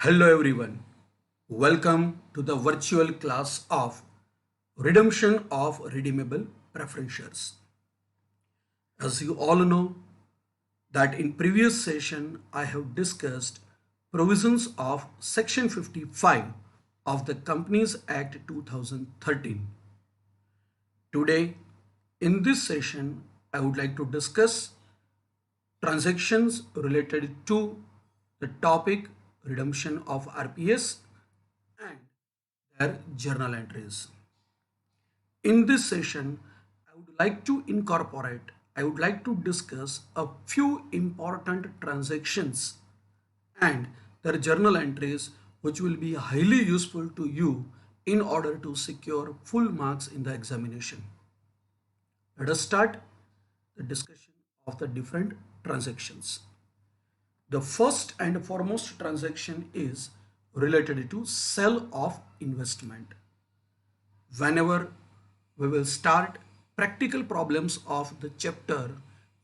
Hello everyone. Welcome to the virtual class of redemption of redeemable preference shares. As you all know that in previous session I have discussed provisions of section 55 of the Companies Act 2013. Today in this session I would like to discuss transactions related to the topic redemption of RPS and their journal entries. In this session, I would like to discuss a few important transactions and their journal entries which will be highly useful to you in order to secure full marks in the examination. Let us start the discussion of the different transactions. The first and foremost transaction is related to sale of investment. Whenever we will start practical problems of the chapter,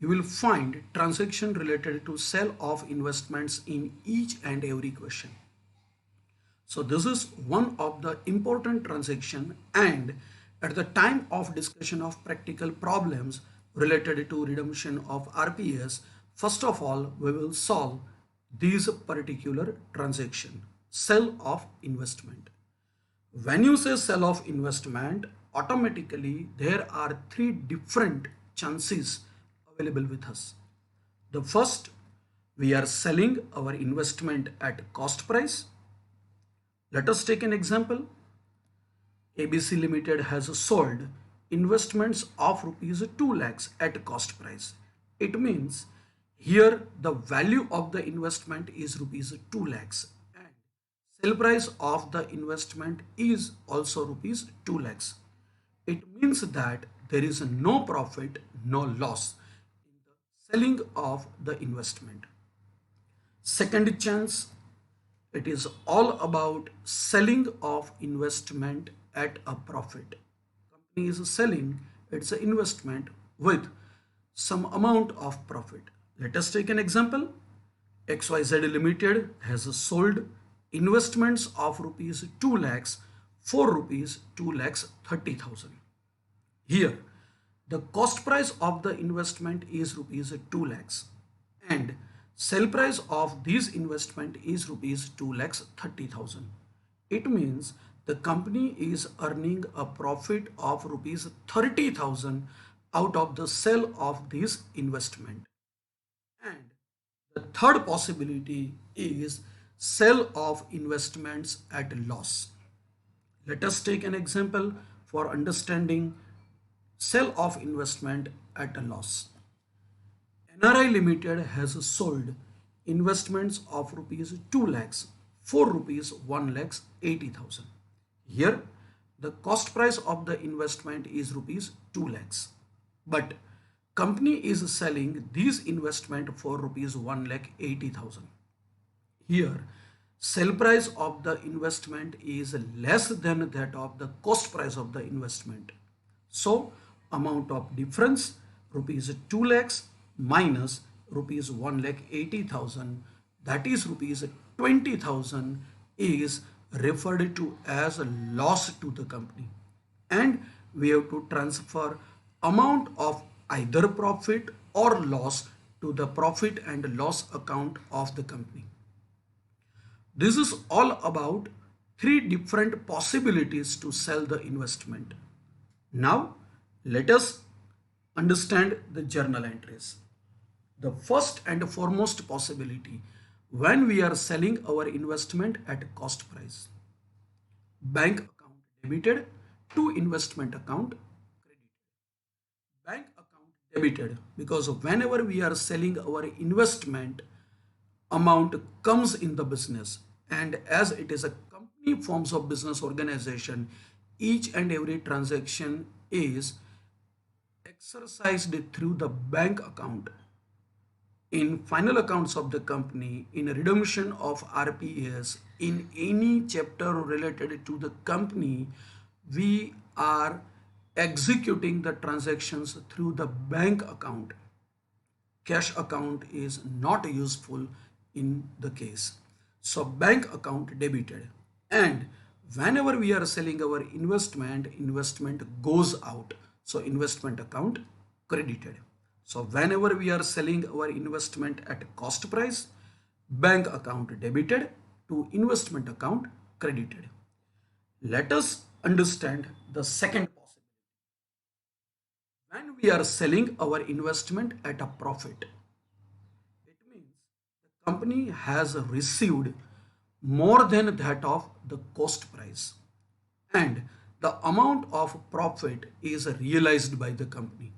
you will find transaction related to sale of investments in each and every question. So this is one of the important transaction, and at the time of discussion of practical problems related to redemption of RPS, first of all we will solve these particular transaction, sale of investment. When you say sell of investment, automatically there are three different chances available with us. The first, we are selling our investment at cost price. Let us take an example. ABC Limited has sold investments of rupees 2 lakhs at cost price. It means here the value of the investment is rupees 2 lakhs. Sale price of the investment is also rupees 2 lakhs. It means that there is no profit, no loss in the selling of the investment. Second chance, it is all about selling of investment at a profit. Company is selling its investment with some amount of profit. Let us take an example. XYZ Limited has sold investments of rupees 2 lakhs for rupees 2 lakhs 30,000. Here the cost price of the investment is rupees 2 lakhs and sale price of this investment is rupees 2 lakhs 30,000. It means the company is earning a profit of rupees 30,000 out of the sale of this investment. And the third possibility is sale of investments at loss. Let us take an example for understanding sale of investment at a loss. NRI Limited has sold investments of rupees 2 lakhs for rupees 1 lakhs 80,000. Here the cost price of the investment is rupees 2 lakhs, but company is selling this investment for rupees 1 lakh 80,000. Here sale price of the investment is less than that of the cost price of the investment. So amount of difference rupees 2 lakhs minus rupees 1 lakh 80,000, that is rupees 20,000, is referred to as a loss to the company, and we have to transfer amount of either profit or loss to the profit and loss account of the company. This is all about three different possibilities to sell the investment. Now let us understand the journal entries. The first and foremost possibility, when we are selling our investment at cost price, bank account debited to investment account credited. Bank account debited because whenever we are selling our investment, amount comes in the business, and as it is a company forms of business organization, each and every transaction is exercised through the bank account. In final accounts of the company, in redemption of RPS, in any chapter related to the company, we are executing the transactions through the bank account. Cash account is not useful in the case. So bank account debited. And whenever we are selling our investment, investment goes out. So investment account credited. So whenever we are selling our investment at cost price, bank account debited to investment account credited. Let us understand the second possibility. When we are selling our investment at a profit, it means the company has received more than that of the cost price and the amount of profit is realized by the company.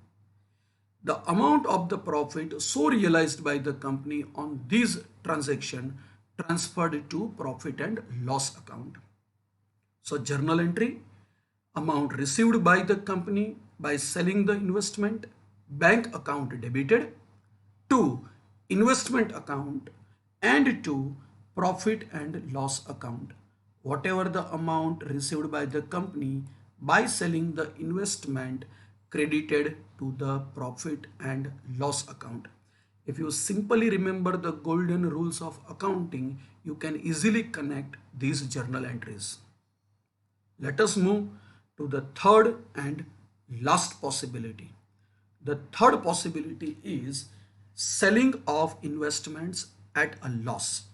The amount of the profit so realized by the company on this transaction transferred to profit and loss account. So journal entry, amount received by the company by selling the investment, bank account debited, to investment account, and to profit and loss account. Whatever the amount received by the company by selling the investment credited to the profit and loss account. If you simply remember the golden rules of accounting, you can easily connect these journal entries. Let us move to the third and last possibility. The third possibility is selling of investments at a loss.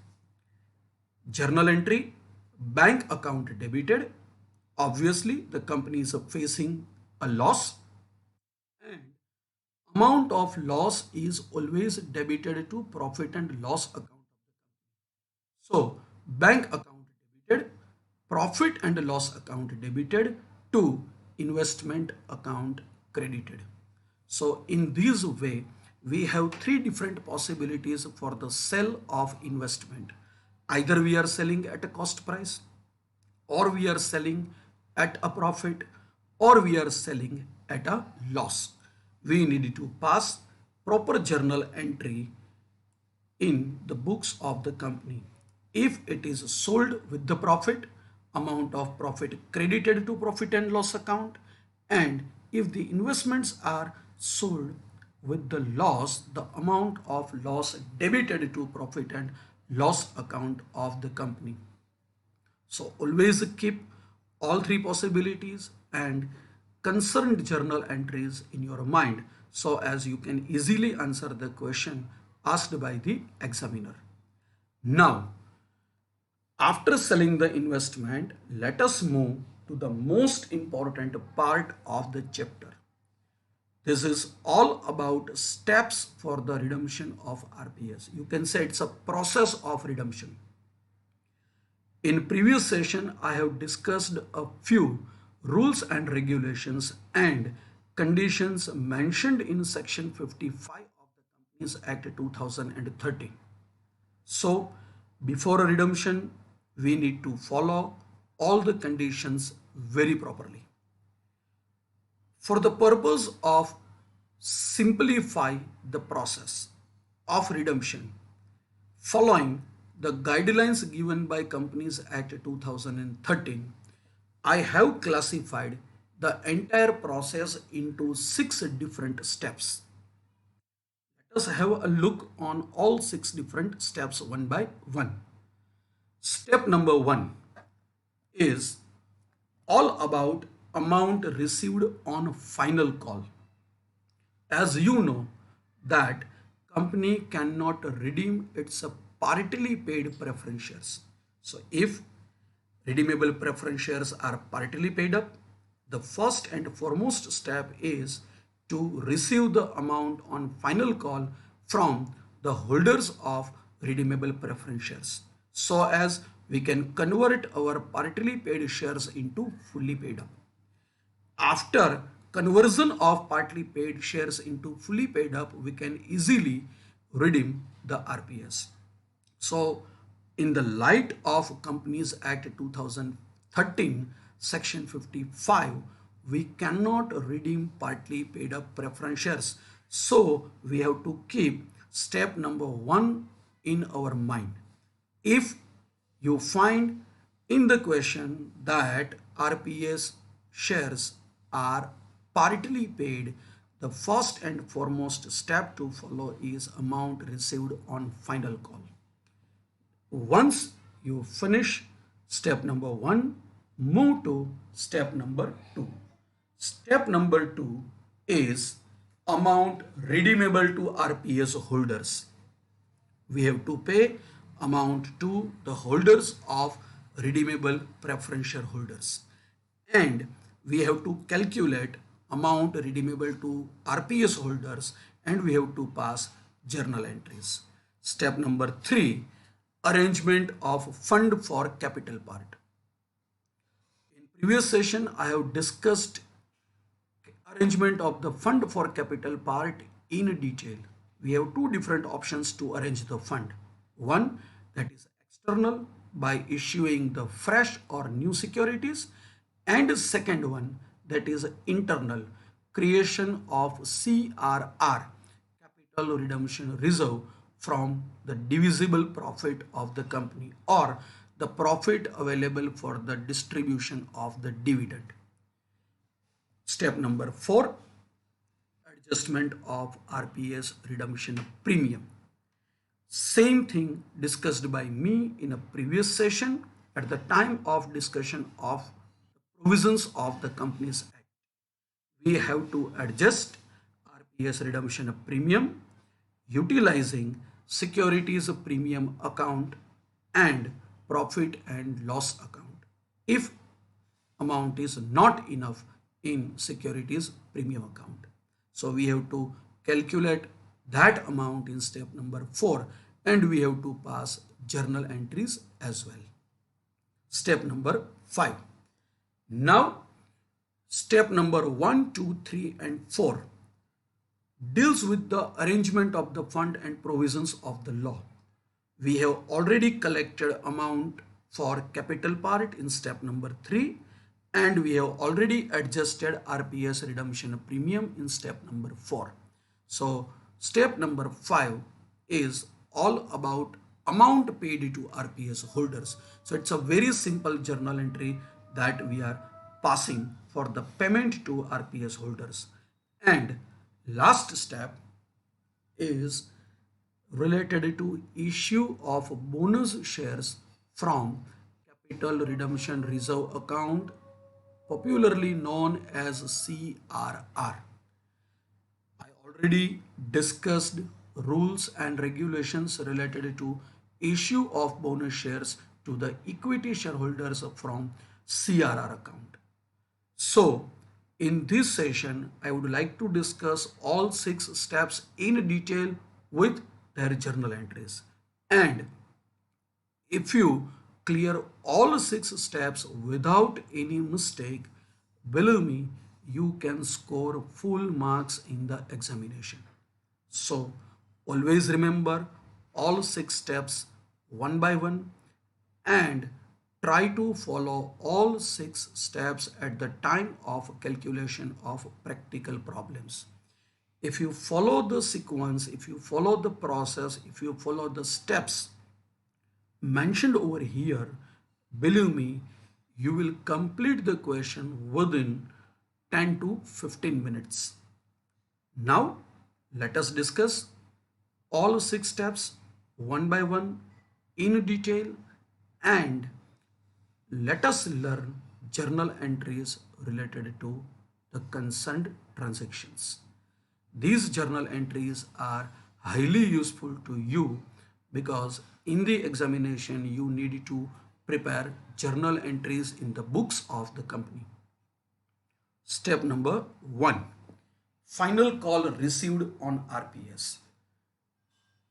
Journal entry, bank account debited. Obviously, the company is facing a loss and amount of loss is always debited to profit and loss account. So, bank account debited, profit and loss account debited to investment account credited. So, in this way, we have three different possibilities for the sale of investment. Either we are selling at a cost price, or we are selling at a profit, or we are selling at a loss. We need to pass proper journal entry in the books of the company. If it is sold with the profit, amount of profit credited to profit and loss account, and if the investments are sold with the loss, the amount of loss debited to profit and loss account of the company. So always keep all three possibilities and concerned journal entries in your mind so as you can easily answer the question asked by the examiner. Now, after selling the investment, let us move to the most important part of the chapter. This is all about steps for the redemption of RPS. You can say it's a process of redemption. In previous session, I have discussed a few rules and regulations and conditions mentioned in section 55 of the Companies Act 2013. So, before a redemption, we need to follow all the conditions very properly. For the purpose of simplify the process of redemption, following the guidelines given by Companies Act 2013, I have classified the entire process into 6 different steps. Let us have a look on all 6 different steps one by one. Step number 1 is all about amount received on final call. As you know that company cannot redeem its partly paid preference shares. So if redeemable preference shares are partly paid up, the first and foremost step is to receive the amount on final call from the holders of redeemable preference shares so as we can convert our partly paid shares into fully paid up. After conversion of partly paid shares into fully paid up, we can easily redeem the RPS. So, in the light of Companies Act 2013, Section 55, we cannot redeem partly paid up preference shares. So, we have to keep step number 1 in our mind. If you find in the question that RPS shares are partly paid, the first and foremost step to follow is amount received on final call. Once you finish step number 1, move to step number 2. Step number 2 is amount redeemable to RPS holders. We have to pay amount to the holders of redeemable preference shareholders, and we have to calculate amount redeemable to RPS holders, and we have to pass journal entries. Step number 3, arrangement of fund for capital part. In previous session I have discussed arrangement of the fund for capital part in detail. We have two different options to arrange the fund. One, that is external by issuing the fresh or new securities, and second one, that is internal, creation of CRR, capital redemption reserve, from the divisible profit of the company or the profit available for the distribution of the dividend. Step number 4, adjustment of RPS redemption premium. Same thing discussed by me in a previous session at the time of discussion of the provisions of the Companies Act. We have to adjust RPS redemption premium utilizing securities premium account and profit and loss account if amount is not enough in securities premium account. So we have to calculate that amount in step number 4, and we have to pass journal entries as well. Step number 5. Now step number 1, 2, 3 and 4 deals with the arrangement of the fund and provisions of the law. We have already collected amount for capital part in step number 3, and we have already adjusted RPS redemption premium in step number 4. So step number 5 is all about amount paid to RPS holders. So it's a very simple journal entry that we are passing for the payment to RPS holders. And last step is related to issue of bonus shares from capital redemption reserve account, popularly known as CRR. I already discussed rules and regulations related to issue of bonus shares to the equity shareholders from CRR account. So in this session, I would like to discuss all 6 steps in detail with their journal entries. And if you clear all 6 steps without any mistake, believe me, you can score full marks in the examination. So always remember all 6 steps one by one, and try to follow all 6 steps at the time of calculation of practical problems. If you follow the sequence, if you follow the process, if you follow the steps mentioned over here, believe me, you will complete the question within 10 to 15 minutes. Now let us discuss all 6 steps one by one in detail, and let us learn journal entries related to the concerned transactions. These journal entries are highly useful to you because in the examination you need to prepare journal entries in the books of the company. Step number 1, final call received on RPS.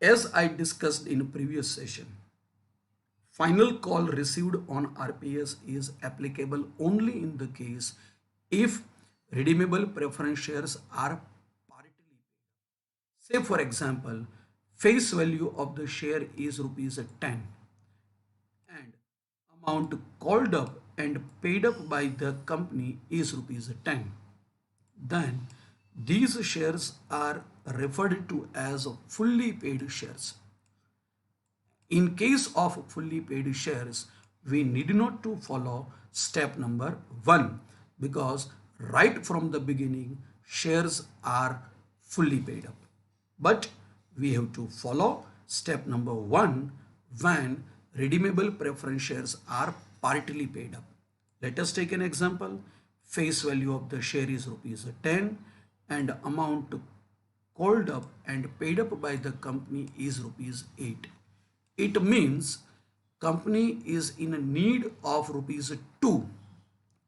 As I discussed in a previous session, final call received on RPS is applicable only in the case if redeemable preference shares are partly paid. Say for example, face value of the share is rupees 10 and amount called up and paid up by the company is rupees 10. Then these shares are referred to as fully paid shares. In case of fully paid shares, we need not to follow step number 1 because right from the beginning shares are fully paid up. But we have to follow step number 1 when redeemable preference shares are partly paid up. Let us take an example. Face value of the share is rupees 10 and amount called up and paid up by the company is rupees 8. It means company is in need of rupees 2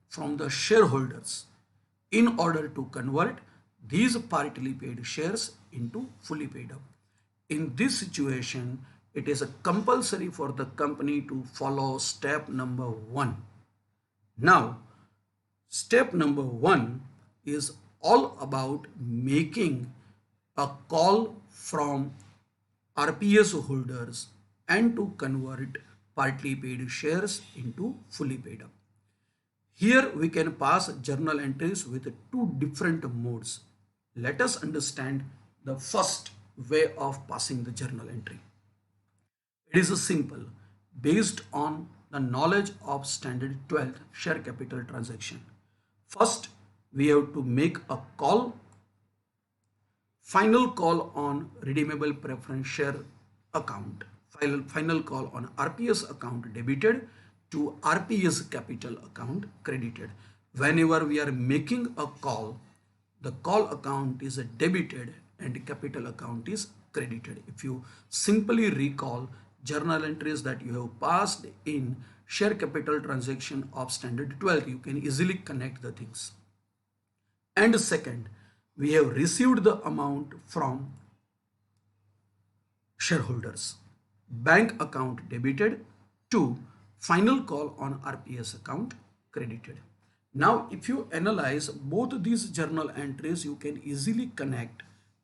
from the shareholders in order to convert these partly paid shares into fully paid up. In this situation, it is a compulsory for the company to follow step number 1. Now, step number 1 is all about making a call from RPS holders and to convert partly paid shares into fully paid up. Here we can pass journal entries with two different modes. Let us understand the first way of passing the journal entry. It is simple, based on the knowledge of standard 12th share capital transaction. First, we have to make a call, final call on redeemable preference share account, final call on RPS account debited to RPS capital account credited. Whenever we are making a call, the call account is debited and capital account is credited. If you simply recall journal entries that you have passed in share capital transaction of standard 12, you can easily connect the things. And second, we have received the amount from shareholders. Bank account debited to final call on RPS account credited. Now, if you analyze both these journal entries, you can easily connect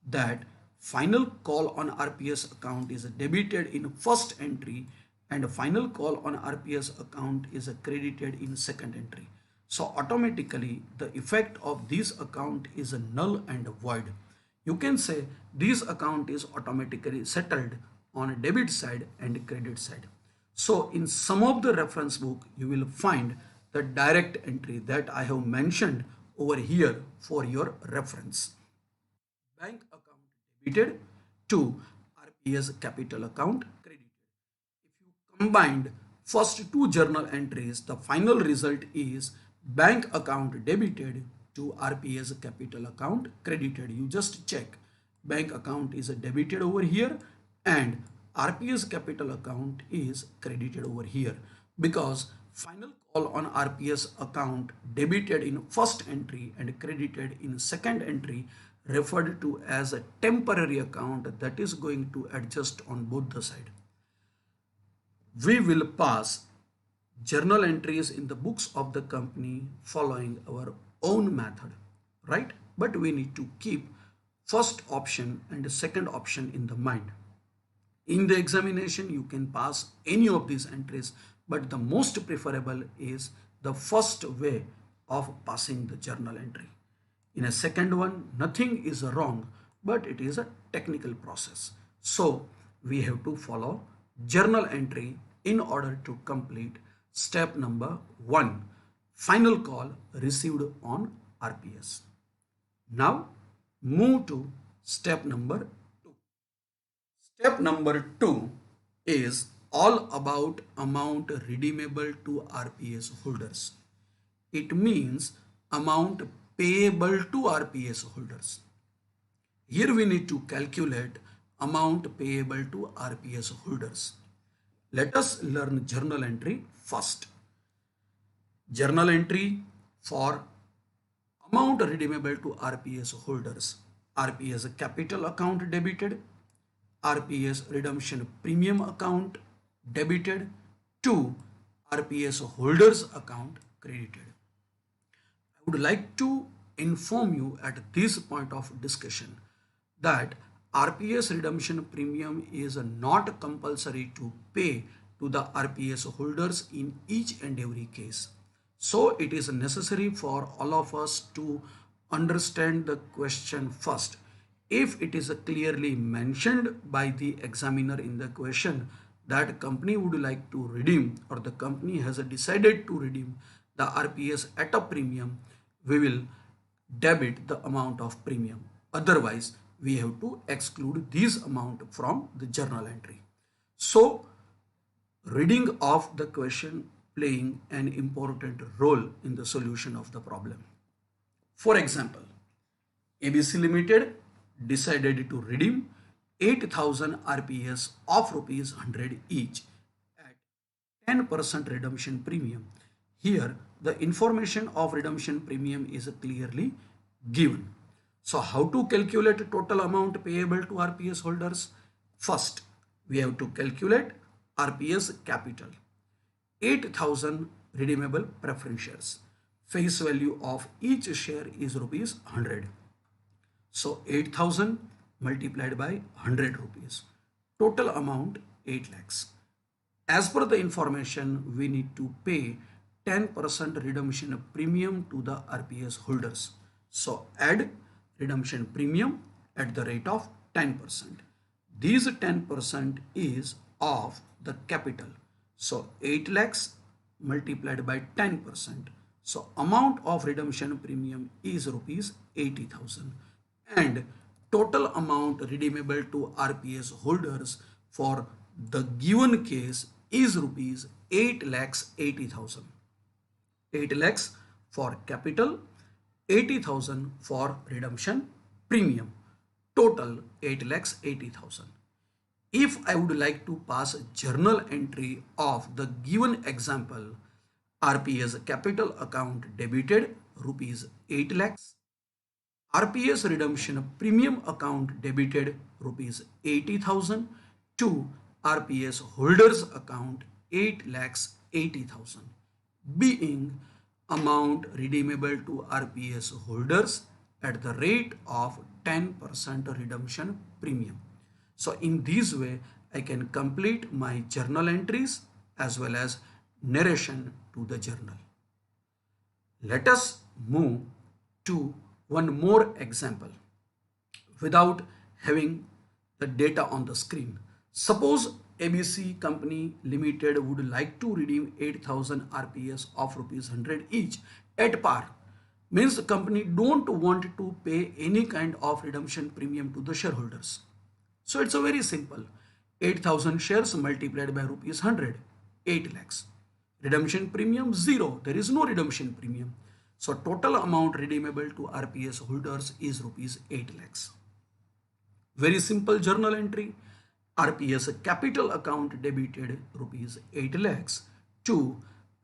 that final call on RPS account is debited in first entry and final call on RPS account is credited in second entry. So automatically the effect of this account is null and void. You can say this account is automatically settled on debit side and credit side. So in some of the reference book, you will find the direct entry that I have mentioned over here for your reference. Bank account debited to RPS capital account credited. If you combined first two journal entries, the final result is bank account debited to RPS capital account credited. You just check bank account is debited over here and RPS capital account is credited over here because final call on RPS account debited in first entry and credited in second entry referred to as a temporary account that is going to adjust on both the side. We will pass journal entries in the books of the company following our own method, right? But we need to keep first option and the second option in the mind. In the examination, you can pass any of these entries, but the most preferable is the first way of passing the journal entry. In a second one, nothing is wrong, but it is a technical process. So we have to follow journal entry in order to complete step number 1, final call received on RPS. Now move to step number 2. Step number 2 is all about amount redeemable to RPS holders. It means amount payable to RPS holders. Here we need to calculate amount payable to RPS holders. Let us learn journal entry first. Journal entry for amount redeemable to RPS holders. RPS capital account debited, RPS redemption premium account debited to RPS holders account credited. I would like to inform you at this point of discussion that RPS redemption premium is not compulsory to pay to the RPS holders in each and every case. So it is necessary for all of us to understand the question first. If it is clearly mentioned by the examiner in the question that company would like to redeem or the company has decided to redeem the RPS at a premium, we will debit the amount of premium. Otherwise, we have to exclude this amount from the journal entry. So reading of the question playing an important role in the solution of the problem. For example, ABC Limited decided to redeem 8,000 RPS of rupees 100 each at 10% redemption premium. Here, the information of redemption premium is clearly given. So, how to calculate total amount payable to RPS holders? First, we have to calculate RPS capital. 8,000 redeemable preference shares. Face value of each share is rupees 100. So 8,000 multiplied by 100 rupees. Total amount 8 lakhs. As per the information, we need to pay 10% redemption premium to the RPS holders. So add redemption premium at the rate of 10%. These 10% is of the capital. So 8 lakhs multiplied by 10%. So amount of redemption premium is rupees 80,000 and total amount redeemable to RPS holders for the given case is rupees 8 lakhs 80,000. 8 lakhs for capital, 80,000 for redemption premium. Total 8 lakhs 80,000. If I would like to pass a journal entry of the given example, RPS capital account debited rupees 8 lakhs, RPS redemption premium account debited rupees 80,000 to RPS holders account 8 lakhs 80,000, being amount redeemable to RPS holders at the rate of 10% redemption premium. So in this way, I can complete my journal entries as well as narration to the journal. Let us move to one more example without having the data on the screen. Suppose ABC Company Limited would like to redeem 8,000 RPS of rupees 100 each at par. Means the company don't want to pay any kind of redemption premium to the shareholders. So it's a very simple. 8,000 shares multiplied by rupees 100, 8 lakhs. Redemption premium 0. There is no redemption premium. So total amount redeemable to RPS holders is rupees 8 lakhs. Very simple journal entry. RPS capital account debited rupees 8 lakhs to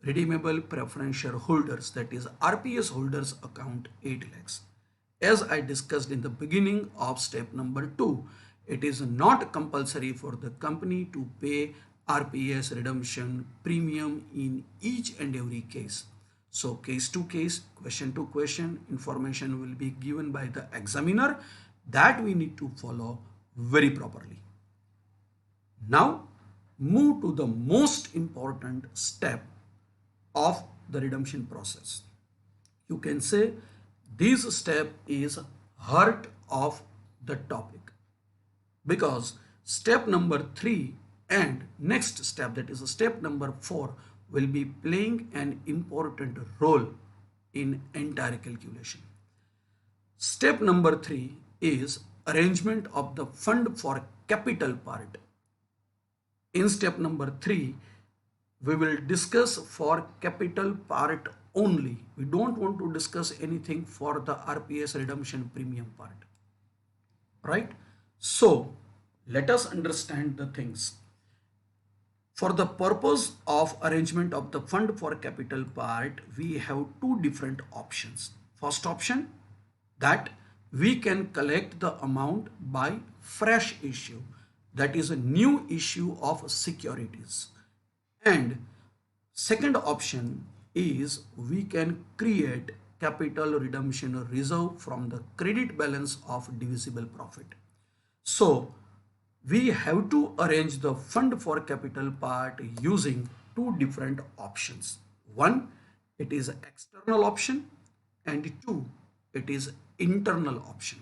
redeemable preference shareholders, that is RPS holders account 8 lakhs. As I discussed in the beginning of step number 2, it is not compulsory for the company to pay RPS redemption premium in each and every case. So case to case, question to question, information will be given by the examiner that we need to follow very properly. Now move to the most important step of the redemption process. You can say this step is heart of the topic because step number 3 and next step, that is step number 4, will be playing an important role in entire calculation. Step number 3 is arrangement of the fund for capital part. In step number 3, we will discuss for capital part only. We don't want to discuss anything for the RPS redemption premium part. Right? So, let us understand the things. For the purpose of arrangement of the fund for capital part, we have two different options. First option, that we can collect the amount by fresh issue, that is a new issue of securities. And second option is we can create capital redemption reserve from the credit balance of divisible profit. So we have to arrange the fund for capital part using two different options. One, it is external option, and two, it is internal option.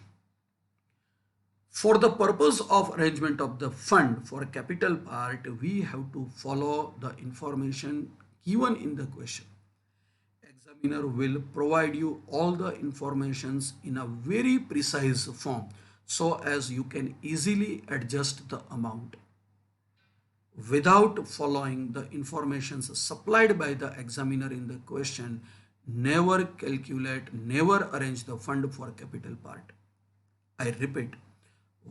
For the purpose of arrangement of the fund for capital part, we have to follow the information given in the question. Examiner will provide you all the informations in a very precise form so as you can easily adjust the amount. without following the information supplied by the examiner in the question, never calculate, never arrange the fund for capital part. I repeat,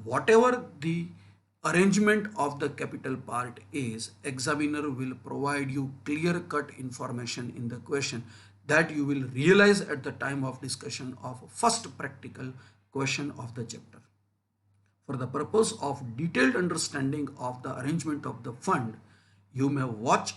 whatever the arrangement of the capital part is, examiner will provide you clear-cut information in the question that you will realize at the time of discussion of first practical question of the chapter. For the purpose of detailed understanding of the arrangement of the fund, you may watch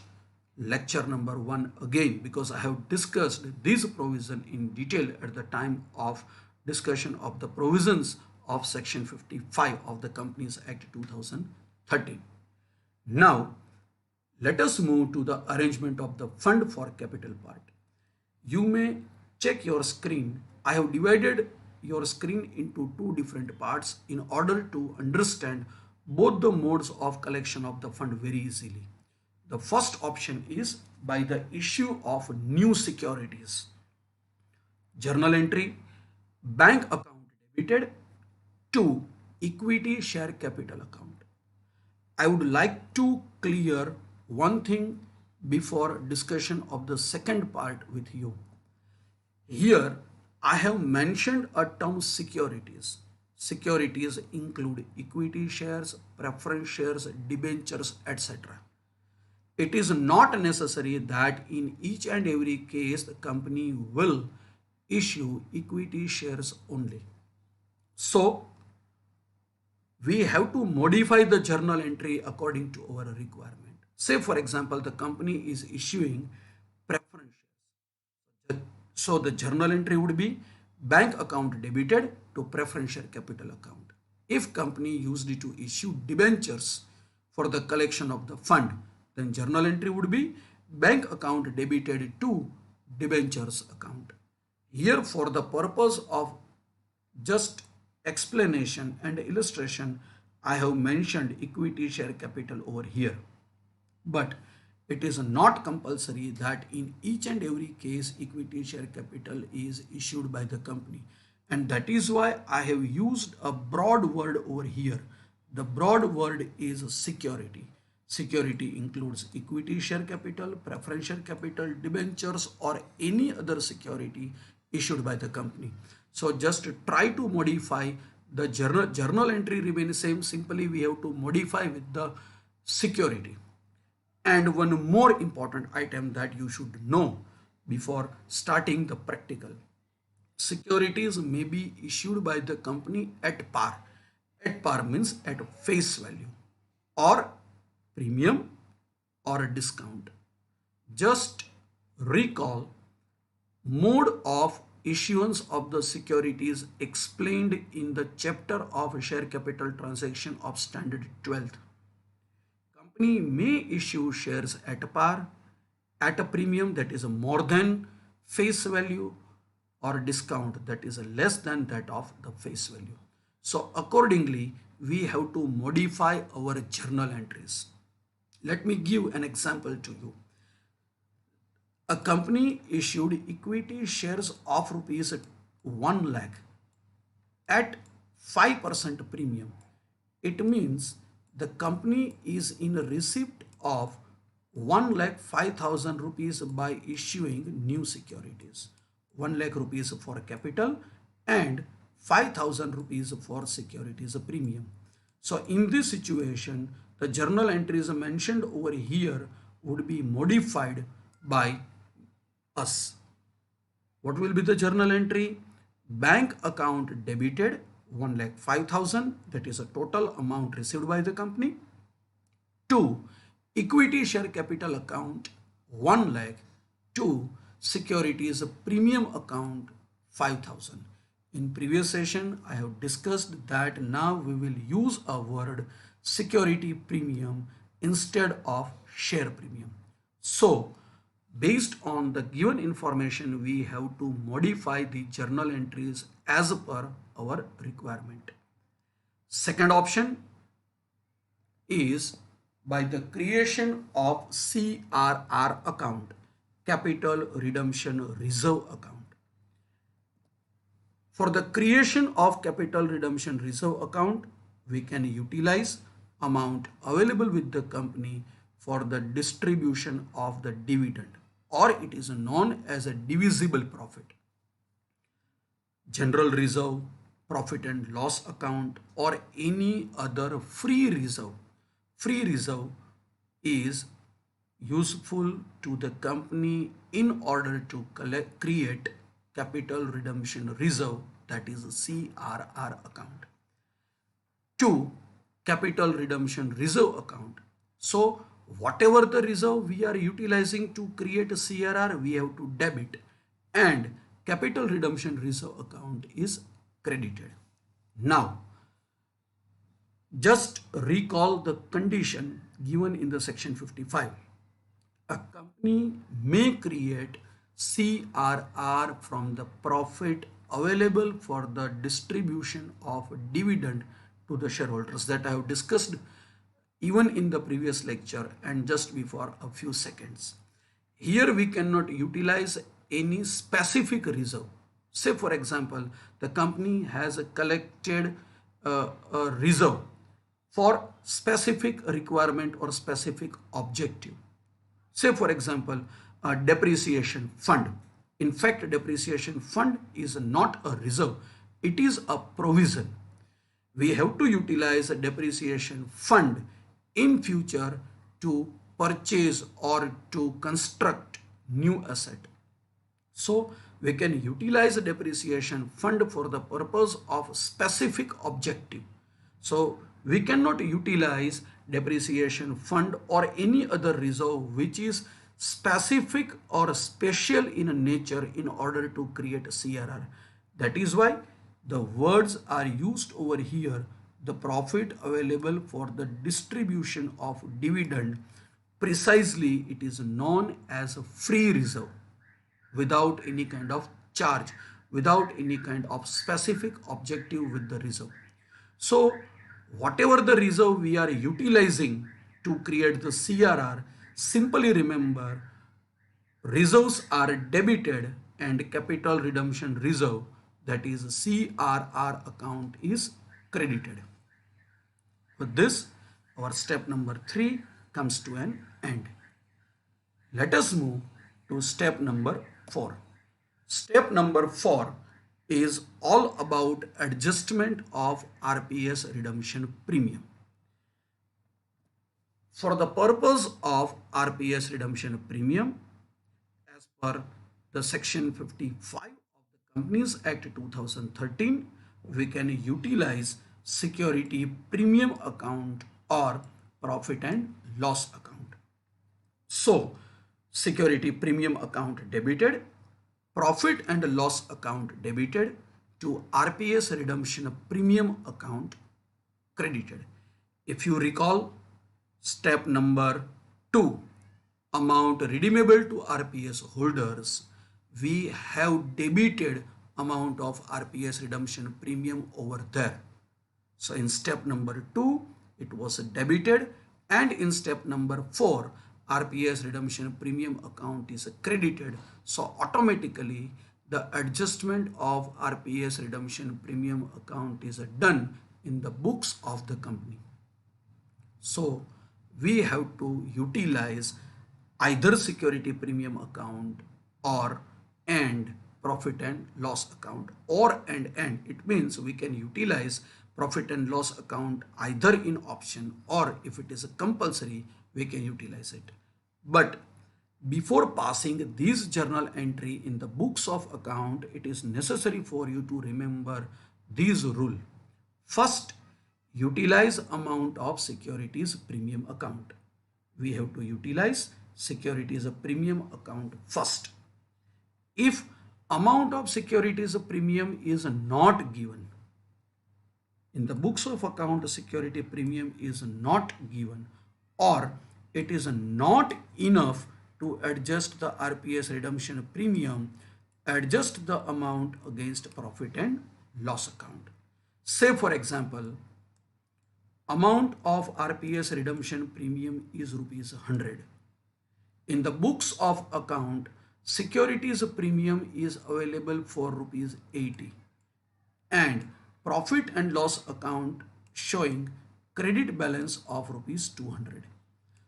lecture number 1 again, because I have discussed this provision in detail at the time of discussion of the provisions of section 55 of the Companies Act 2013. Now, let us move to the arrangement of the fund for capital part. You may check your screen. I have divided your screen into two different parts in order to understand both the modes of collection of the fund very easily. The first option is by the issue of new securities. Journal entry, bank account debited to equity share capital account. I would like to clear one thing before discussion of the second part with you. Here I have mentioned a term securities. Securities include equity shares, preference shares, debentures, etc. It is not necessary that in each and every case the company will issue equity shares only. So we have to modify the journal entry according to our requirement. Say for example, the company is issuing preference shares. So the journal entry would be bank account debited to preference share capital account. If company used it to issue debentures for the collection of the fund, then journal entry would be bank account debited to debentures account. Here, for the purpose of just explanation and illustration, I have mentioned equity share capital over here. But it is not compulsory that in each and every case equity share capital is issued by the company. And that is why I have used a broad word over here. The broad word is security. Security includes equity share capital, preference share capital, debentures, or any other security issued by the company. So just try to modify the journal entry remains same. Simply we have to modify with the security. And one more important item that you should know before starting the practical. Securities may be issued by the company at par. At par means at face value, or premium, or a discount. Just recall mode of issuance of the securities explained in the chapter of share capital transaction of standard 12th. Company may issue shares at par, at a premium that is more than face value, or discount that is less than that of the face value. So accordingly, we have to modify our journal entries. Let me give an example to you. A company issued equity shares of rupees 1 lakh at 5% premium. It means the company is in receipt of 1,05,000 rupees by issuing new securities. 1 lakh rupees for capital and 5,000 rupees for securities premium. So in this situation, the journal entries mentioned over here would be modified by us. What will be the journal entry? Bank account debited 1,05,000, that is a total amount received by the company, to equity share capital account 1 lakh, to securities premium account 5,000. In previous session, I have discussed that now we will use a word security premium instead of share premium. So, based on the given information, we have to modify the journal entries as per our requirement. Second option is by the creation of CRR account, Capital Redemption Reserve account. For the creation of Capital Redemption Reserve account, we can utilize amount available with the company for the distribution of the dividend, or it is known as a divisible profit. General reserve, profit and loss account, or any other free reserve. Free reserve is useful to the company in order to create capital redemption reserve, that is CRR account. 2. Capital redemption reserve account. So whatever the reserve we are utilizing to create a CRR, we have to debit, and capital redemption reserve account is credited. Now just recall the condition given in the section 55. A company may create CRR from the profit available for the distribution of dividend to the shareholders, that I have discussed even in the previous lecture and just before a few seconds. Here we cannot utilize any specific reserve. Say for example, the company has collected a reserve for specific requirement or specific objective. Say for example, a depreciation fund. In fact, depreciation fund is not a reserve, it is a provision. We have to utilize a depreciation fund in future to purchase or to construct new asset. So we can utilize a depreciation fund for the purpose of specific objective. So we cannot utilize depreciation fund or any other reserve which is specific or special in nature in order to create a CRR. That is why the words are used over here, the profit available for the distribution of dividend. Precisely, it is known as a free reserve, without any kind of charge, without any kind of specific objective with the reserve. So whatever the reserve we are utilizing to create the CRR, simply remember reserves are debited and capital redemption reserve, that is CRR account, is credited. With this, our step number 3 comes to an end. Let us move to step number 4. Step number 4 is all about adjustment of RPS redemption premium. For the purpose of RPS redemption premium, as per the section 55 of the Companies Act 2013, we can utilize security premium account or profit and loss account. So security premium account debited, profit and loss account debited, to RPS redemption premium account credited. If you recall, step number 2, amount redeemable to RPS holders, we have debited amount of RPS redemption premium over there. So in step number 2, it was debited, and in step number 4, RPS redemption premium account is credited. So automatically the adjustment of RPS redemption premium account is done in the books of the company. So we have to utilize either security premium account or and profit and loss account, or and it means we can utilize profit and loss account either in option, or if it is a compulsory, we can utilize it. But before passing this journal entry in the books of account, it is necessary for you to remember these rule. First, utilize amount of securities premium account. We have to utilize securities premium account first. If amount of securities premium is not given, in the books of account security premium is not given, or it is not enough to adjust the RPS redemption premium, adjust the amount against profit and loss account. Say for example, amount of RPS redemption premium is rupees 100. In the books of account, securities premium is available for rupees 80, and profit and loss account showing credit balance of rupees 200.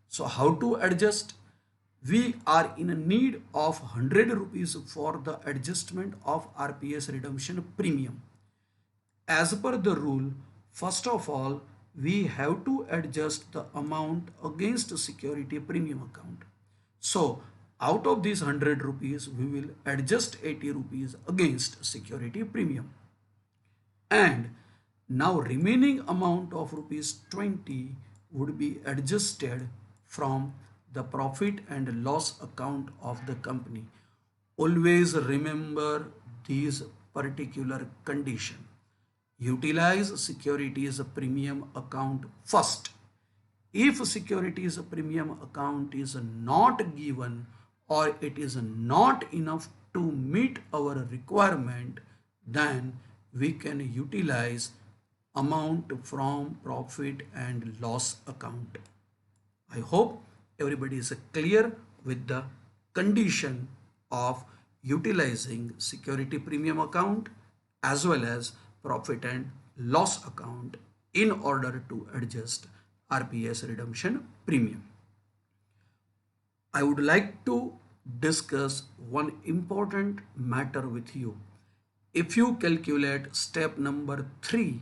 So how to adjust? We are in a need of 100 rupees for the adjustment of RPS redemption premium. As per the rule, first of all, we have to adjust the amount against security premium account. So out of these 100 rupees, we will adjust 80 rupees against security premium. And now remaining amount of rupees 20 would be adjusted from the profit and loss account of the company. Always remember these particular condition. Utilize securities premium account first. If securities premium account is not given or it is not enough to meet our requirement, then we can utilize amount from profit and loss account. I hope everybody is clear with the condition of utilizing security premium account as well as profit and loss account in order to adjust RPS redemption premium. I would like to discuss one important matter with you. If you calculate step number 3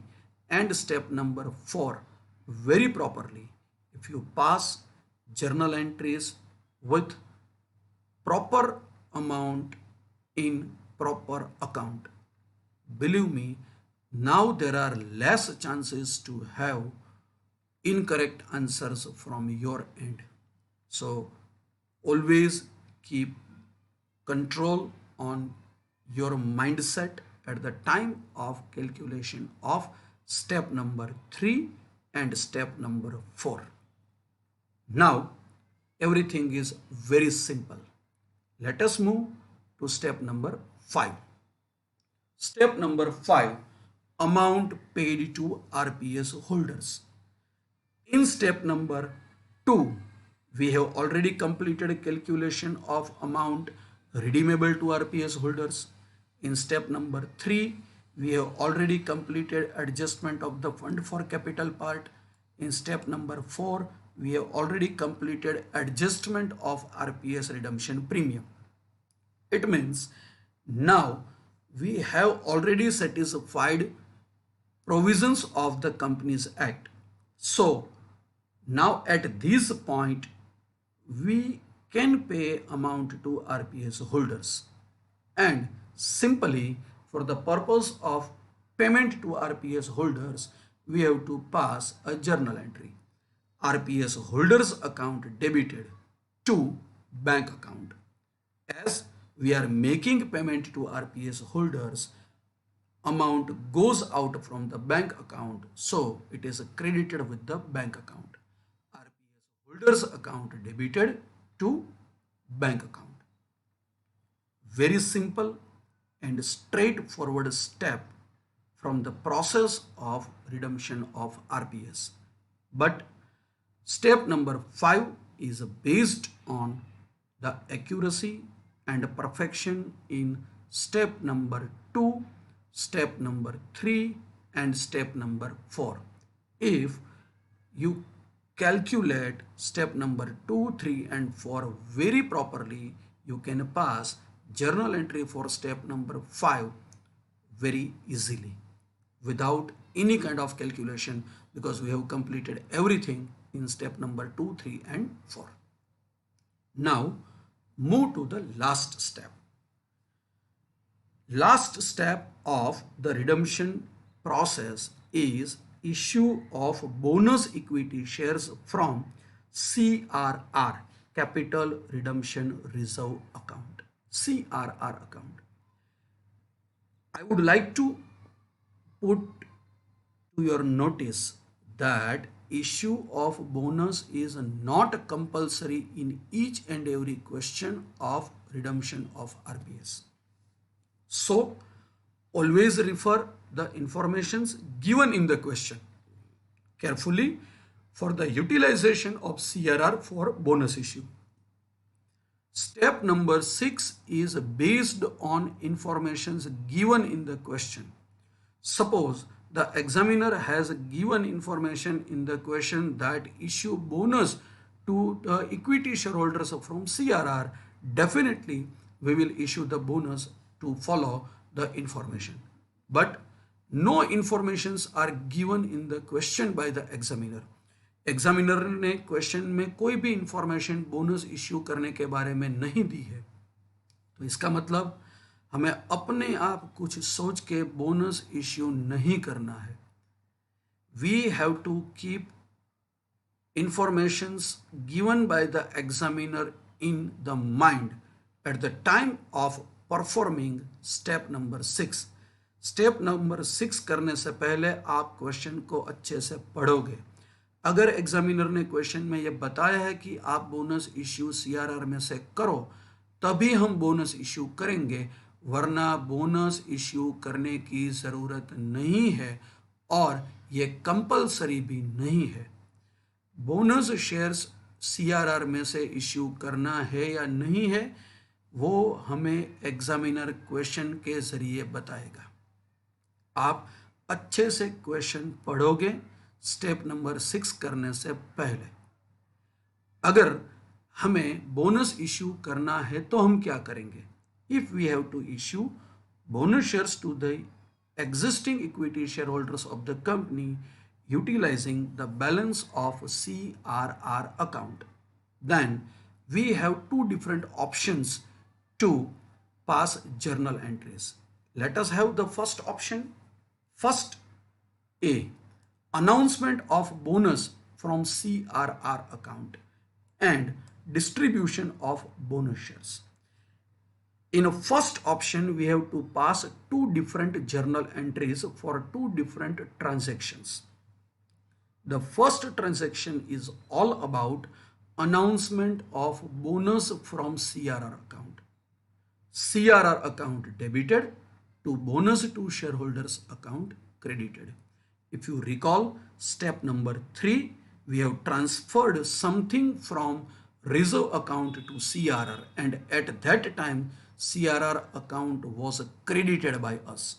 and step number 4 very properly, if you pass journal entries with proper amount in proper account, believe me, now there are less chances to have incorrect answers from your end. So always keep control on your mindset at the time of calculation of step number 3 and step number 4. Now everything is very simple. Let us move to step number 5. Step number 5, amount paid to RPS holders. In step number 2, we have already completed calculation of amount redeemable to RPS holders. In step number 3, we have already completed adjustment of the fund for capital part. In step number 4, we have already completed adjustment of RPS redemption premium. It means now we have already satisfied provisions of the Companies Act. So now at this point, we can pay amount to RPS holders, and simply for the purpose of payment to RPS holders, we have to pass a journal entry. RPS holders account debited to bank account. As we are making payment to RPS holders, amount goes out from the bank account, so it is credited with the bank account. RPS holders account debited to bank account. Very simple and straightforward step from the process of redemption of RPS. But step number 5 is based on the accuracy and perfection in step number 2, step number 3 and step number 4. If you calculate step number 2, 3 and 4 very properly, you can pass journal entry for step number 5 very easily without any kind of calculation, because we have completed everything in step number 2, 3 and 4. Now move to the last step. Last step of the redemption process is issue of bonus equity shares from CRR, Capital Redemption Reserve account. CRR account. I would like to put to your notice that issue of bonus is not compulsory in each and every question of redemption of RPS. So always refer the informations given in the question carefully for the utilization of CRR for bonus issue. Step number 6 is based on informations given in the question. Suppose the examiner has given information in the question that issue bonus to the equity shareholders from CRR, definitely we will issue the bonus to follow the information. But no informations are given in the question by the examiner. Examiner ने question में कोई भी information bonus issue करने के बारे में नहीं दी है, तो इसका मतलब हमें अपने आप कुछ सोच के बोनस इश्यू नहीं करना है. We have to keep informations given by the examiner in the mind at the time of performing step number 6. Step number 6 करने से पहले आप क्वेश्चन को अच्छे से पढ़ोगे. अगर एग्जामिनर ने क्वेश्चन में यह बताया है कि आप बोनस इश्यू सीआरआर में से करो तभी हम बोनस इश्यू करेंगे, वरना बोनस इश्यू करने की ज़रूरत नहीं है और ये कंपलसरी भी नहीं है. बोनस शेयर्स सीआरआर में से इश्यू करना है या नहीं है वो हमें एग्जामिनर क्वेश्चन के ज़रिए बताएगा. आप अच्छे से क्वेश्चन पढ़ोगे स्टेप नंबर 6 करने से पहले. अगर हमें बोनस इश्यू करना है तो हम क्या करेंगे? If we have to issue bonus shares to the existing equity share holders of the company utilizing the balance of CRR account, then we have two different options to pass journal entries. Let us have the first option. First, A, announcement of bonus from CRR account and distribution of bonus shares. In a first option, we have to pass two different journal entries for two different transactions. The first transaction is all about announcement of bonus from CRR account. CRR account debited to bonus to shareholders account credited. If you recall step number 3, we have transferred something from reserve account to CRR and at that time CRR account was credited by us.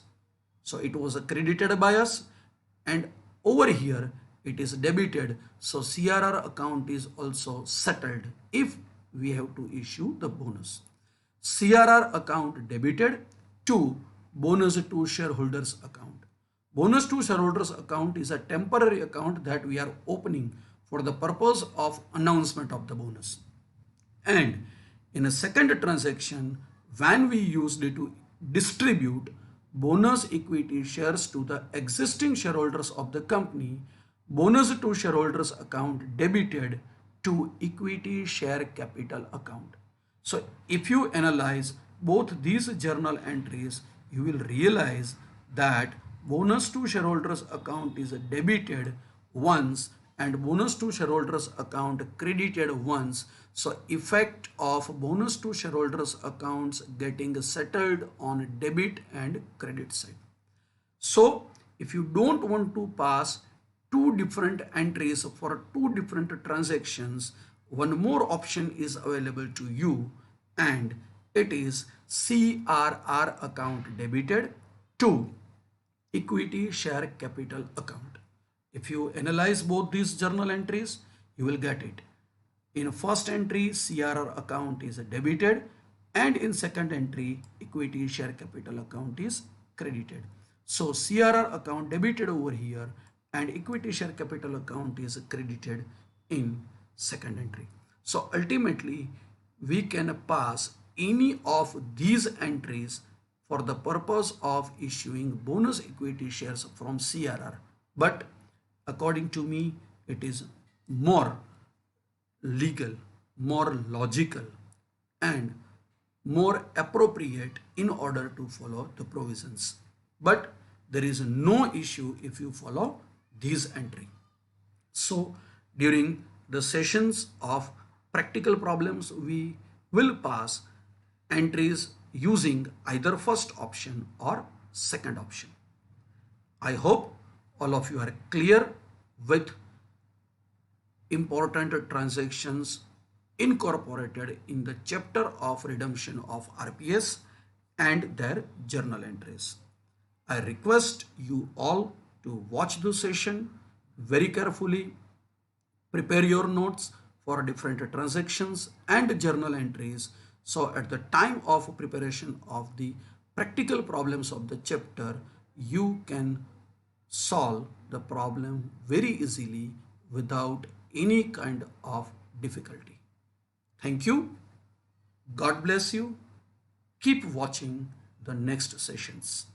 So it was credited by us and over here it is debited, so CRR account is also settled if we have to issue the bonus. CRR account debited to bonus to shareholders account. Bonus to shareholders account is a temporary account that we are opening for the purpose of announcement of the bonus. And in a second transaction, when we used it to distribute bonus equity shares to the existing shareholders of the company, bonus to shareholders account debited to equity share capital account. So if you analyze both these journal entries, you will realize that bonus to shareholders account is debited once and bonus to shareholders account credited once. So effect of bonus to shareholders accounts getting settled on debit and credit side. So if you don't want to pass two different entries for two different transactions, one more option is available to you and it is CRR account debited to equity share capital account. If you analyze both these journal entries, you will get it. In first entry, CRR account is debited and in second entry, equity share capital account is credited. So CRR account debited over here and equity share capital account is credited in second entry. So ultimately we can pass any of these entries for the purpose of issuing bonus equity shares from CRR. But according to me, it is more legal, more logical and more appropriate in order to follow the provisions. But there is no issue if you follow these entry. So during the sessions of practical problems, we will pass entries using either first option or second option. I hope all of you are clear with important transactions incorporated in the chapter of redemption of RPS and their journal entries. I request you all to watch the session very carefully, prepare your notes for different transactions and journal entries. So at the time of preparation of the practical problems of the chapter, you can solve the problem very easily without any kind of difficulty. Thank you. God bless you. Keep watching the next sessions.